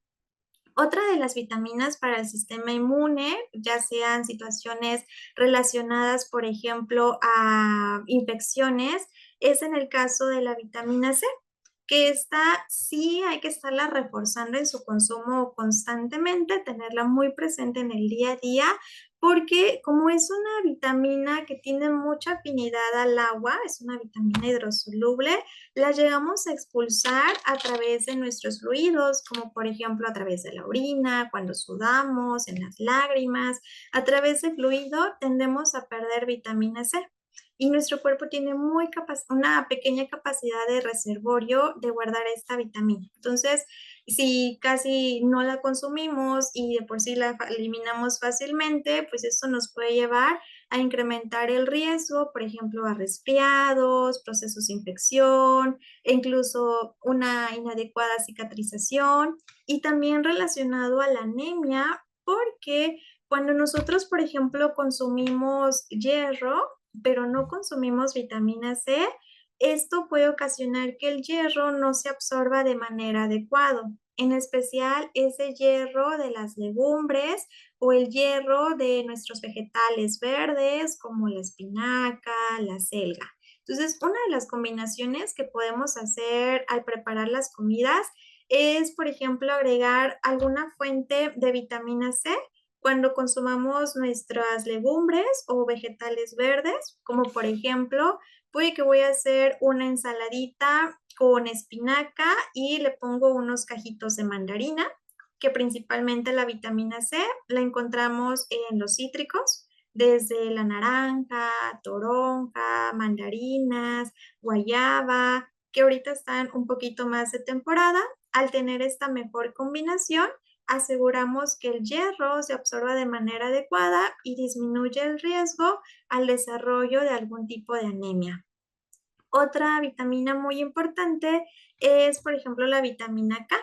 Otra de las vitaminas para el sistema inmune, ya sean situaciones relacionadas, por ejemplo, a infecciones, es en el caso de la vitamina C, que esta sí hay que estarla reforzando en su consumo constantemente, tenerla muy presente en el día a día, porque como es una vitamina que tiene mucha afinidad al agua, es una vitamina hidrosoluble, la llegamos a expulsar a través de nuestros fluidos, como por ejemplo a través de la orina, cuando sudamos, en las lágrimas, a través del fluido tendemos a perder vitamina C y nuestro cuerpo tiene una pequeña capacidad de reservorio de guardar esta vitamina. Entonces, si casi no la consumimos y de por sí la eliminamos fácilmente, pues eso nos puede llevar a incrementar el riesgo, por ejemplo, a resfriados, procesos de infección, e incluso una inadecuada cicatrización y también relacionado a la anemia, porque cuando nosotros, por ejemplo, consumimos hierro, pero no consumimos vitamina C, esto puede ocasionar que el hierro no se absorba de manera adecuada, en especial ese hierro de las legumbres o el hierro de nuestros vegetales verdes como la espinaca, la selga. Entonces, una de las combinaciones que podemos hacer al preparar las comidas es, por ejemplo, agregar alguna fuente de vitamina C cuando consumamos nuestras legumbres o vegetales verdes, como por ejemplo, puede que voy a hacer una ensaladita con espinaca y le pongo unos cajitos de mandarina, que principalmente la vitamina C la encontramos en los cítricos, desde la naranja, toronja, mandarinas, guayaba, que ahorita están un poquito más de temporada. Al tener esta mejor combinación, aseguramos que el hierro se absorba de manera adecuada y disminuye el riesgo al desarrollo de algún tipo de anemia. Otra vitamina muy importante es, por ejemplo, la vitamina K,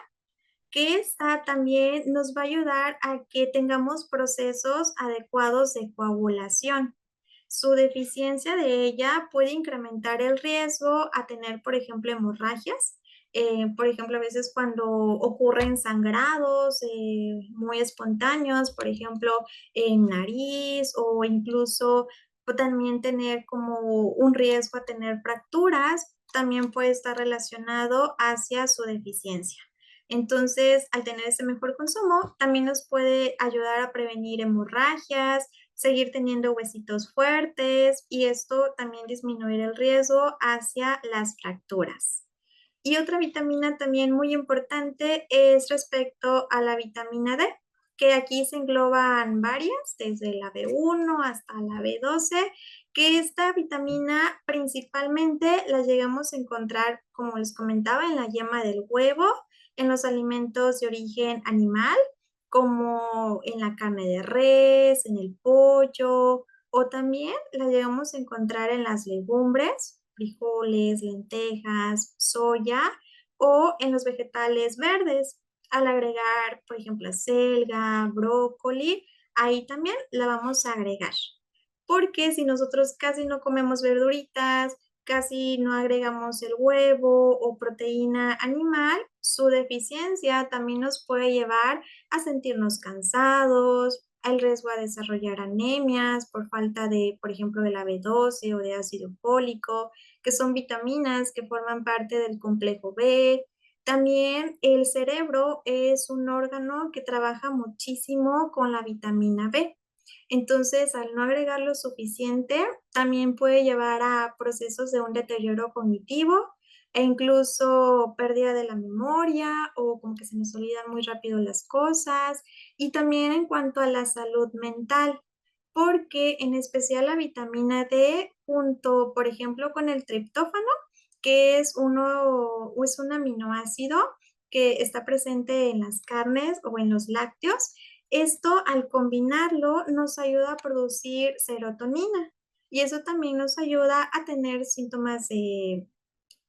que esta también nos va a ayudar a que tengamos procesos adecuados de coagulación. Su deficiencia de ella puede incrementar el riesgo a tener, por ejemplo, hemorragias. Por ejemplo, a veces cuando ocurren sangrados muy espontáneos, por ejemplo, en nariz o incluso o también tener como un riesgo a tener fracturas, también puede estar relacionado hacia su deficiencia. Entonces, al tener ese mejor consumo, también nos puede ayudar a prevenir hemorragias, seguir teniendo huesitos fuertes y esto también disminuir el riesgo hacia las fracturas. Y otra vitamina también muy importante es respecto a la vitamina D, que aquí se engloban varias, desde la B1 hasta la B12, que esta vitamina principalmente la llegamos a encontrar, como les comentaba, en la yema del huevo, en los alimentos de origen animal, como en la carne de res, en el pollo, o también la llegamos a encontrar en las legumbres, frijoles, lentejas, soya, o en los vegetales verdes. Al agregar, por ejemplo, acelga, brócoli, ahí también la vamos a agregar. Porque si nosotros casi no comemos verduritas, casi no agregamos el huevo o proteína animal, su deficiencia también nos puede llevar a sentirnos cansados, al riesgo a desarrollar anemias por falta de, por ejemplo, de la B12 o de ácido fólico, que son vitaminas que forman parte del complejo B. También el cerebro es un órgano que trabaja muchísimo con la vitamina B. Entonces, al no agregar lo suficiente, también puede llevar a procesos de un deterioro cognitivo e incluso pérdida de la memoria o como que se nos olvidan muy rápido las cosas. Y también en cuanto a la salud mental, porque en especial la vitamina D, junto, por ejemplo, con el triptófano, que es un aminoácido que está presente en las carnes o en los lácteos, esto al combinarlo nos ayuda a producir serotonina y eso también nos ayuda a tener síntomas de,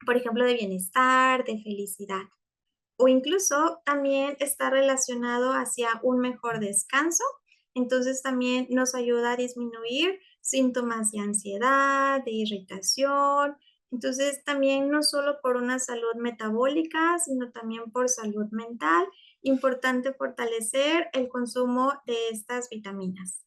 por ejemplo, de bienestar, de felicidad o incluso también está relacionado hacia un mejor descanso. Entonces también nos ayuda a disminuir síntomas de ansiedad, de irritación. Entonces también no solo por una salud metabólica, sino también por salud mental, importante fortalecer el consumo de estas vitaminas.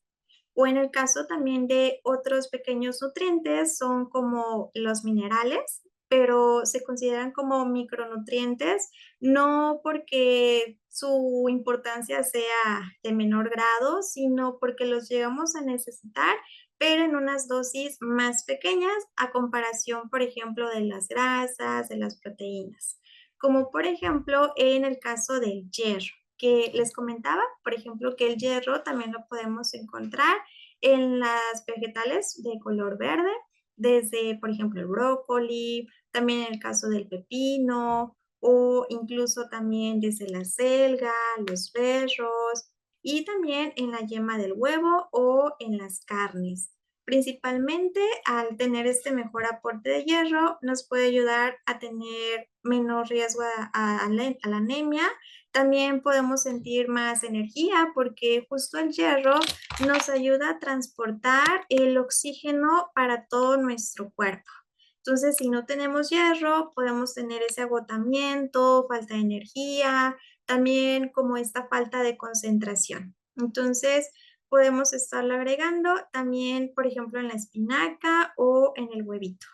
O en el caso también de otros pequeños nutrientes, son como los minerales, pero se consideran como micronutrientes, no porque su importancia sea de menor grado, sino porque los llegamos a necesitar, pero en unas dosis más pequeñas a comparación, por ejemplo, de las grasas, de las proteínas. Como por ejemplo en el caso del hierro, que les comentaba, por ejemplo, que el hierro también lo podemos encontrar en las vegetales de color verde, desde, por ejemplo, el brócoli, también en el caso del pepino, o incluso también desde la selga, los berros, y también en la yema del huevo o en las carnes. Principalmente al tener este mejor aporte de hierro, nos puede ayudar a tener menor riesgo a la anemia. También podemos sentir más energía porque justo el hierro nos ayuda a transportar el oxígeno para todo nuestro cuerpo. Entonces, si no tenemos hierro, podemos tener ese agotamiento, falta de energía, también como esta falta de concentración. Entonces, podemos estarlo agregando también, por ejemplo, en la espinaca o en el huevito.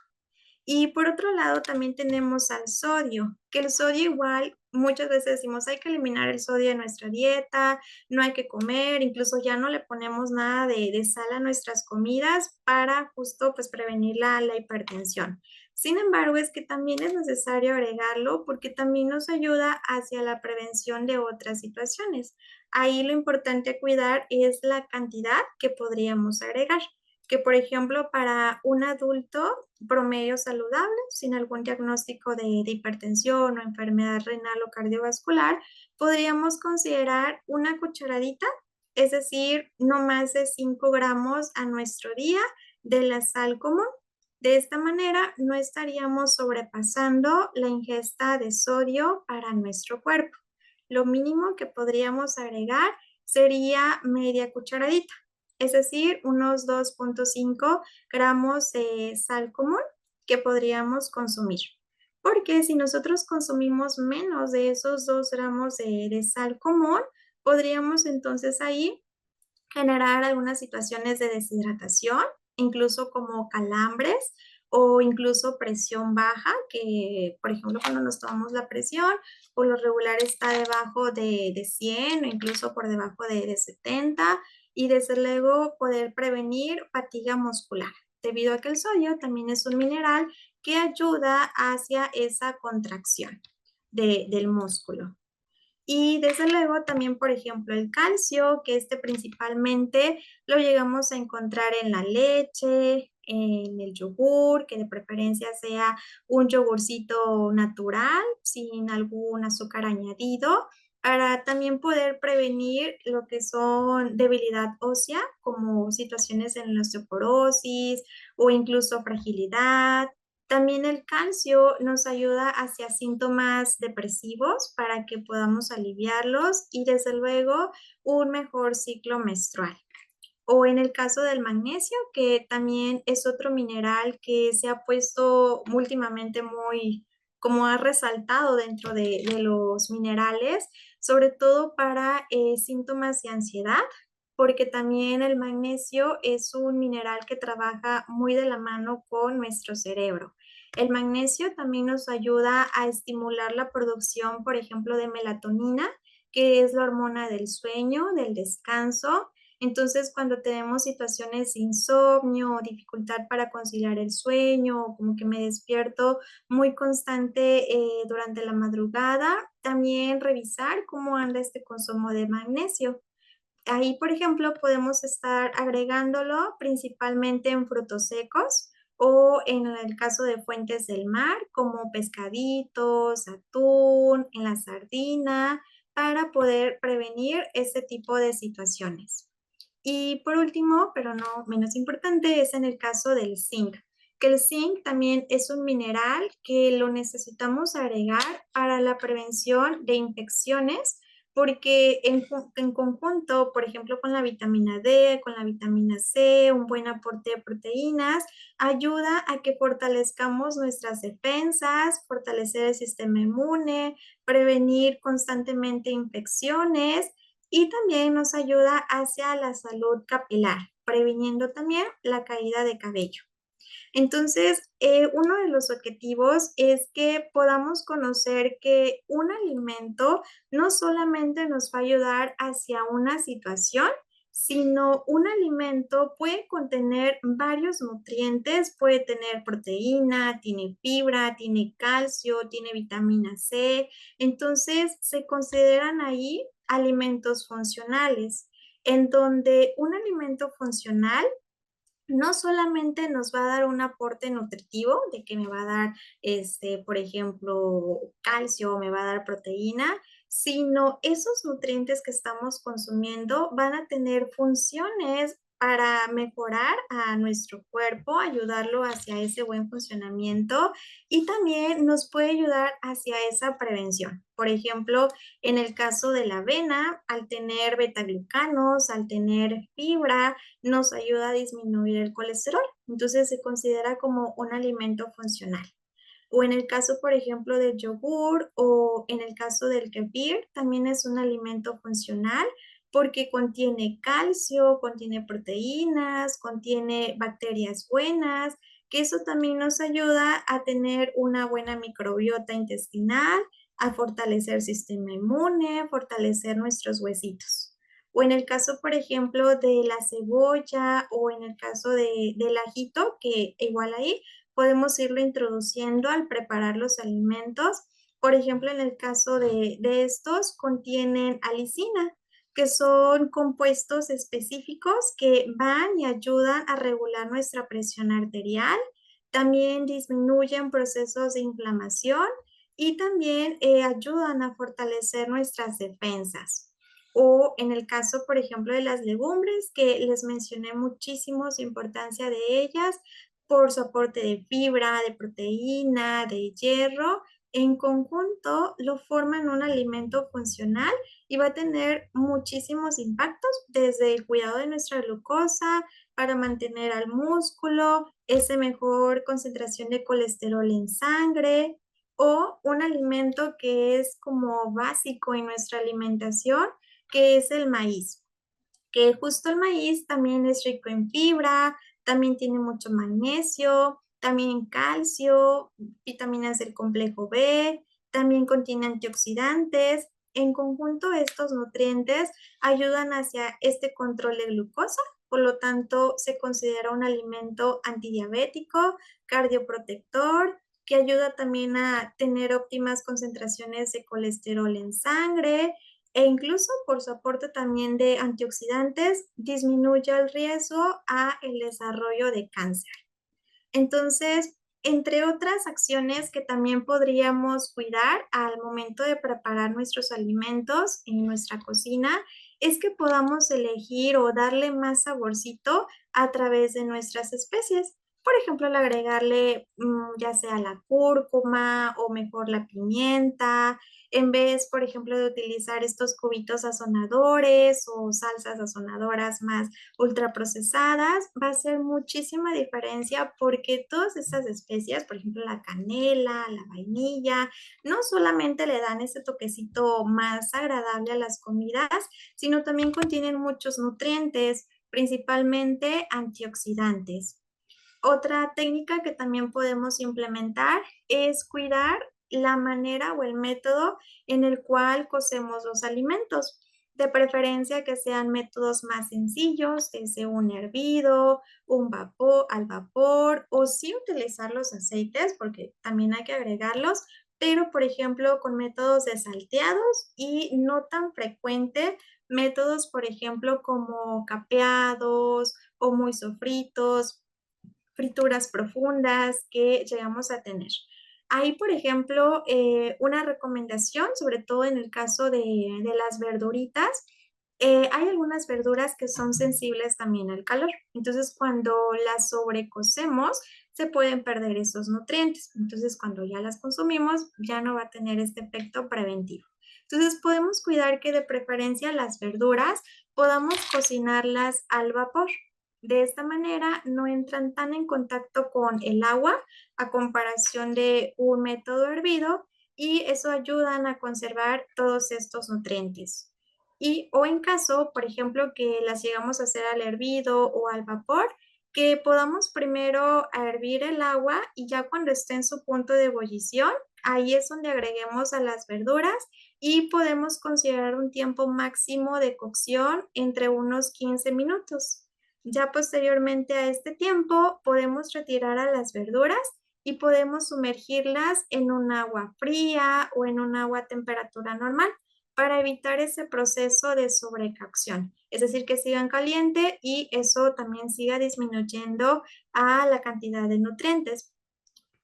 Y por otro lado, también tenemos al sodio, que el sodio igual muchas veces decimos hay que eliminar el sodio de nuestra dieta, no hay que comer, incluso ya no le ponemos nada de sal a nuestras comidas para justo pues prevenir la hipertensión. Sin embargo, es que también es necesario agregarlo porque también nos ayuda hacia la prevención de otras situaciones. Ahí lo importante a cuidar es la cantidad que podríamos agregar que por ejemplo para un adulto promedio saludable, sin algún diagnóstico de hipertensión o enfermedad renal o cardiovascular, podríamos considerar una cucharadita, es decir, no más de 5 gramos a nuestro día de la sal común. De esta manera no estaríamos sobrepasando la ingesta de sodio para nuestro cuerpo. Lo mínimo que podríamos agregar sería media cucharadita, es decir, unos 2,5 gramos de sal común que podríamos consumir. Porque si nosotros consumimos menos de esos 2 gramos de sal común, podríamos entonces ahí generar algunas situaciones de deshidratación incluso como calambres o incluso presión baja, que por ejemplo cuando nos tomamos la presión, por lo regular está debajo de 100 o incluso por debajo de 70, y desde luego poder prevenir fatiga muscular, debido a que el sodio también es un mineral que ayuda hacia esa contracción del músculo. Y desde luego también, por ejemplo, el calcio, que este principalmente lo llegamos a encontrar en la leche, en el yogur, que de preferencia sea un yogurcito natural, sin algún azúcar añadido, para también poder prevenir lo que son debilidad ósea, como situaciones en la osteoporosis o incluso fragilidad. También el calcio nos ayuda hacia síntomas depresivos para que podamos aliviarlos y desde luego un mejor ciclo menstrual. O en el caso del magnesio, que también es otro mineral que se ha puesto últimamente muy, como ha resaltado dentro de los minerales, sobre todo para síntomas de ansiedad, porque también el magnesio es un mineral que trabaja muy de la mano con nuestro cerebro. El magnesio también nos ayuda a estimular la producción, por ejemplo, de melatonina, que es la hormona del sueño, del descanso. Entonces, cuando tenemos situaciones de insomnio o dificultad para conciliar el sueño, o como que me despierto muy constante durante la madrugada, también revisar cómo anda este consumo de magnesio. Ahí, por ejemplo, podemos estar agregándolo principalmente en frutos secos o en el caso de fuentes del mar, como pescaditos, atún, en la sardina, para poder prevenir este tipo de situaciones. Y por último, pero no menos importante, es en el caso del zinc, que el zinc también es un mineral que lo necesitamos agregar para la prevención de infecciones, porque en conjunto, por ejemplo, con la vitamina D, con la vitamina C, un buen aporte de proteínas, ayuda a que fortalezcamos nuestras defensas, fortalecer el sistema inmune, prevenir constantemente infecciones y también nos ayuda hacia la salud capilar, previniendo también la caída de cabello. Entonces, uno de los objetivos es que podamos conocer que un alimento no solamente nos va a ayudar hacia una situación, sino un alimento puede contener varios nutrientes, puede tener proteína, tiene fibra, tiene calcio, tiene vitamina C. Entonces, se consideran ahí alimentos funcionales, en donde un alimento funcional no solamente nos va a dar un aporte nutritivo de que me va a dar, por ejemplo, calcio, me va a dar proteína, sino esos nutrientes que estamos consumiendo van a tener funciones para mejorar a nuestro cuerpo, ayudarlo hacia ese buen funcionamiento y también nos puede ayudar hacia esa prevención. Por ejemplo, en el caso de la avena, al tener betaglucanos, al tener fibra, nos ayuda a disminuir el colesterol. Entonces se considera como un alimento funcional. O en el caso, por ejemplo, del yogur o en el caso del kefir, también es un alimento funcional porque contiene calcio, contiene proteínas, contiene bacterias buenas, que eso también nos ayuda a tener una buena microbiota intestinal, a fortalecer el sistema inmune, fortalecer nuestros huesitos. O en el caso, por ejemplo, de la cebolla o en el caso del ajito, que igual ahí podemos irlo introduciendo al preparar los alimentos. Por ejemplo, en el caso de estos, contienen alicina, que son compuestos específicos que van y ayudan a regular nuestra presión arterial, también disminuyen procesos de inflamación y también ayudan a fortalecer nuestras defensas. O en el caso, por ejemplo, de las legumbres, que les mencioné muchísimo su importancia de ellas, por su aporte de fibra, de proteína, de hierro, en conjunto lo forman un alimento funcional y va a tener muchísimos impactos, desde el cuidado de nuestra glucosa, para mantener al músculo, esa mejor concentración de colesterol en sangre, o un alimento que es como básico en nuestra alimentación, que es el maíz, que justo el maíz también es rico en fibra, también tiene mucho magnesio, también calcio, vitaminas del complejo B, también contiene antioxidantes. En conjunto, estos nutrientes ayudan hacia este control de glucosa, por lo tanto, se considera un alimento antidiabético, cardioprotector, que ayuda también a tener óptimas concentraciones de colesterol en sangre e incluso por su aporte también de antioxidantes, disminuye el riesgo a el desarrollo de cáncer. Entonces, entre otras acciones que también podríamos cuidar al momento de preparar nuestros alimentos en nuestra cocina, es que podamos elegir o darle más saborcito a través de nuestras especies. Por ejemplo, al agregarle ya sea la cúrcuma o mejor la pimienta, en vez, por ejemplo, de utilizar estos cubitos sazonadores o salsas sazonadoras más ultraprocesadas, va a hacer muchísima diferencia porque todas estas especias, por ejemplo, la canela, la vainilla, no solamente le dan ese toquecito más agradable a las comidas, sino también contienen muchos nutrientes, principalmente antioxidantes. Otra técnica que también podemos implementar es cuidar la manera o el método en el cual cocemos los alimentos. De preferencia que sean métodos más sencillos, desde un hervido, un vapor, al vapor, o sí utilizar los aceites, porque también hay que agregarlos, pero por ejemplo con métodos de salteados y no tan frecuente métodos, por ejemplo, como capeados o muy sofritos, frituras profundas que llegamos a tener. Ahí, por ejemplo, una recomendación, sobre todo en el caso de las verduritas, hay algunas verduras que son sensibles también al calor. Entonces, cuando las sobrecocemos, se pueden perder esos nutrientes. Entonces, cuando ya las consumimos, ya no va a tener este efecto preventivo. Entonces, podemos cuidar que de preferencia las verduras podamos cocinarlas al vapor. De esta manera no entran tan en contacto con el agua a comparación de un método hervido y eso ayudan a conservar todos estos nutrientes. Y o en caso, por ejemplo, que las llegamos a hacer al hervido o al vapor, que podamos primero hervir el agua y ya cuando esté en su punto de ebullición, ahí es donde agreguemos a las verduras y podemos considerar un tiempo máximo de cocción entre unos 15 minutos. Ya posteriormente a este tiempo podemos retirar a las verduras y podemos sumergirlas en un agua fría o en un agua a temperatura normal para evitar ese proceso de sobrecocción. Es decir, que sigan caliente y eso también siga disminuyendo a la cantidad de nutrientes.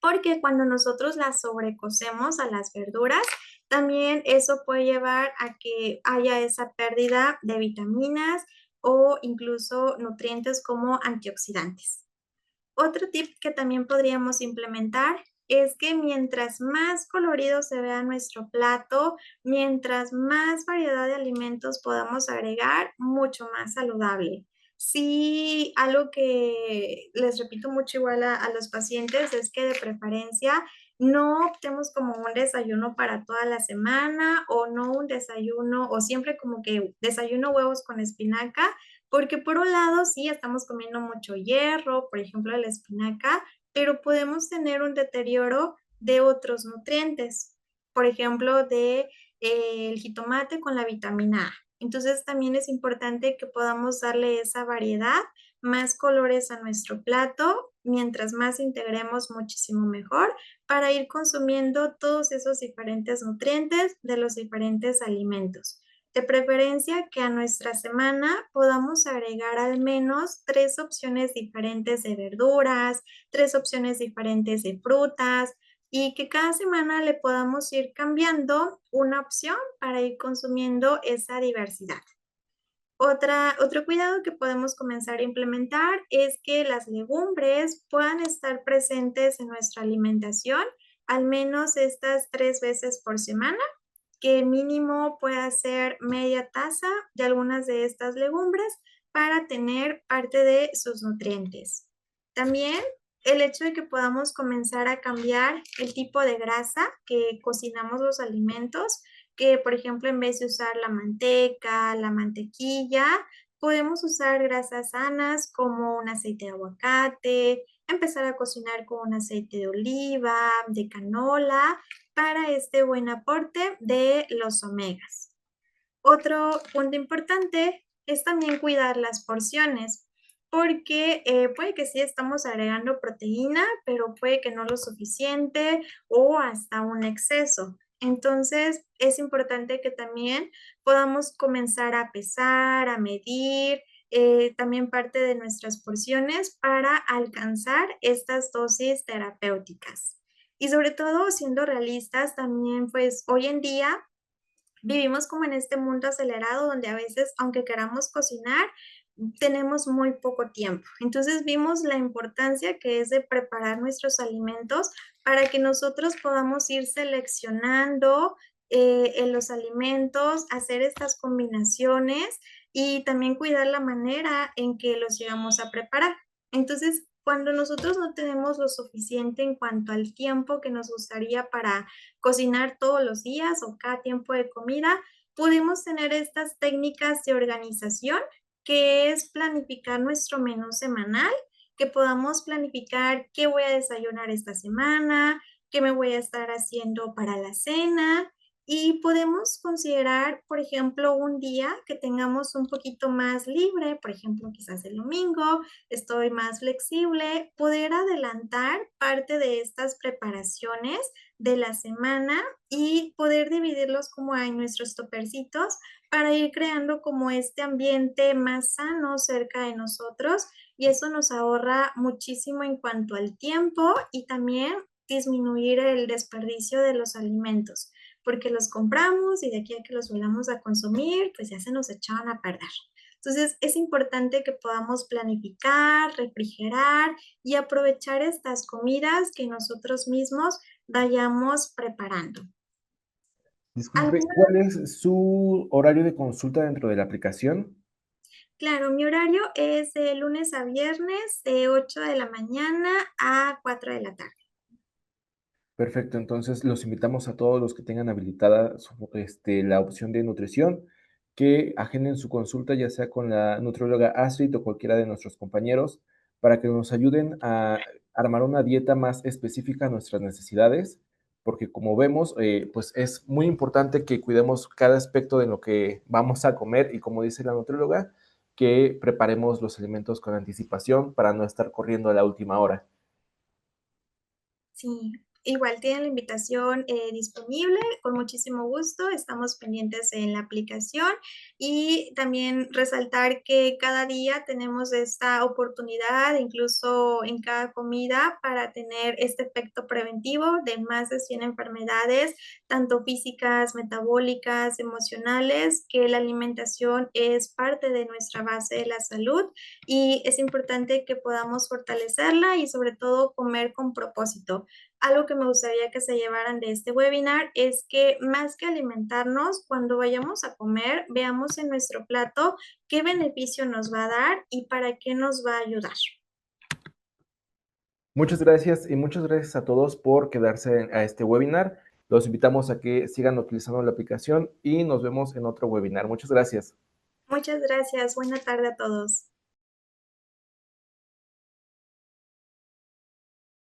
Porque cuando nosotros las sobrecocemos a las verduras, también eso puede llevar a que haya esa pérdida de vitaminas o incluso nutrientes como antioxidantes. Otro tip que también podríamos implementar es que mientras más colorido se vea nuestro plato, mientras más variedad de alimentos podamos agregar, mucho más saludable. Sí, algo que les repito mucho igual a los pacientes es que de preferencia no optemos como un desayuno para toda la semana o no un desayuno o siempre como que desayuno huevos con espinaca, porque por un lado sí estamos comiendo mucho hierro, por ejemplo la espinaca, pero podemos tener un deterioro de otros nutrientes, por ejemplo de el jitomate con la vitamina A. Entonces también es importante que podamos darle esa variedad, más colores a nuestro plato, mientras más integremos muchísimo mejor para ir consumiendo todos esos diferentes nutrientes de los diferentes alimentos. De preferencia que a nuestra semana podamos agregar al menos 3 opciones diferentes de verduras, 3 opciones diferentes de frutas y que cada semana le podamos ir cambiando una opción para ir consumiendo esa diversidad. Otro cuidado que podemos comenzar a implementar es que las legumbres puedan estar presentes en nuestra alimentación al menos estas 3 veces por semana, que mínimo pueda ser media taza de algunas de estas legumbres para tener parte de sus nutrientes. También el hecho de que podamos comenzar a cambiar el tipo de grasa que cocinamos los alimentos, que por ejemplo en vez de usar la manteca, la mantequilla, podemos usar grasas sanas como un aceite de aguacate, empezar a cocinar con un aceite de oliva, de canola, para este buen aporte de los omegas. Otro punto importante es también cuidar las porciones, porque puede que sí estamos agregando proteína, pero puede que no lo suficiente o hasta un exceso. Entonces, es importante que también podamos comenzar a pesar, a medir también parte de nuestras porciones para alcanzar estas dosis terapéuticas. Y sobre todo, siendo realistas, también pues hoy en día vivimos como en este mundo acelerado donde a veces, aunque queramos cocinar, tenemos muy poco tiempo. Entonces vimos la importancia que es de preparar nuestros alimentos para que nosotros podamos ir seleccionando en los alimentos, hacer estas combinaciones y también cuidar la manera en que los llegamos a preparar. Entonces, cuando nosotros no tenemos lo suficiente en cuanto al tiempo que nos gustaría para cocinar todos los días o cada tiempo de comida, podemos tener estas técnicas de organización que es planificar nuestro menú semanal, que podamos planificar qué voy a desayunar esta semana, qué me voy a estar haciendo para la cena. Y podemos considerar, por ejemplo, un día que tengamos un poquito más libre, por ejemplo, quizás el domingo, estoy más flexible, poder adelantar parte de estas preparaciones de la semana y poder dividirlos como en nuestros topercitos para ir creando como este ambiente más sano cerca de nosotros y eso nos ahorra muchísimo en cuanto al tiempo y también disminuir el desperdicio de los alimentos, porque los compramos y de aquí a que los volvamos a consumir, pues ya se nos echaban a perder. Entonces, es importante que podamos planificar, refrigerar y aprovechar estas comidas que nosotros mismos vayamos preparando. Disculpe, ¿Alguna? ¿cuál es su horario de consulta dentro de la aplicación? Claro, mi horario es de lunes a viernes, de 8 de la mañana a 4 de la tarde. Perfecto, entonces los invitamos a todos los que tengan habilitada la opción de nutrición, que agenden su consulta ya sea con la nutrióloga Astrid o cualquiera de nuestros compañeros, para que nos ayuden a armar una dieta más específica a nuestras necesidades, porque como vemos, pues es muy importante que cuidemos cada aspecto de lo que vamos a comer y como dice la nutrióloga, que preparemos los alimentos con anticipación para no estar corriendo a la última hora. Sí, igual tienen la invitación disponible, con muchísimo gusto, estamos pendientes en la aplicación y también resaltar que cada día tenemos esta oportunidad, incluso en cada comida, para tener este efecto preventivo de más de 100 enfermedades, tanto físicas, metabólicas, emocionales, que la alimentación es parte de nuestra base de la salud y es importante que podamos fortalecerla y sobre todo comer con propósito. Algo que me gustaría que se llevaran de este webinar es que más que alimentarnos, cuando vayamos a comer, veamos en nuestro plato qué beneficio nos va a dar y para qué nos va a ayudar. Muchas gracias y muchas gracias a todos por quedarse a este webinar. Los invitamos a que sigan utilizando la aplicación y nos vemos en otro webinar. Muchas gracias. Muchas gracias. Buena tarde a todos.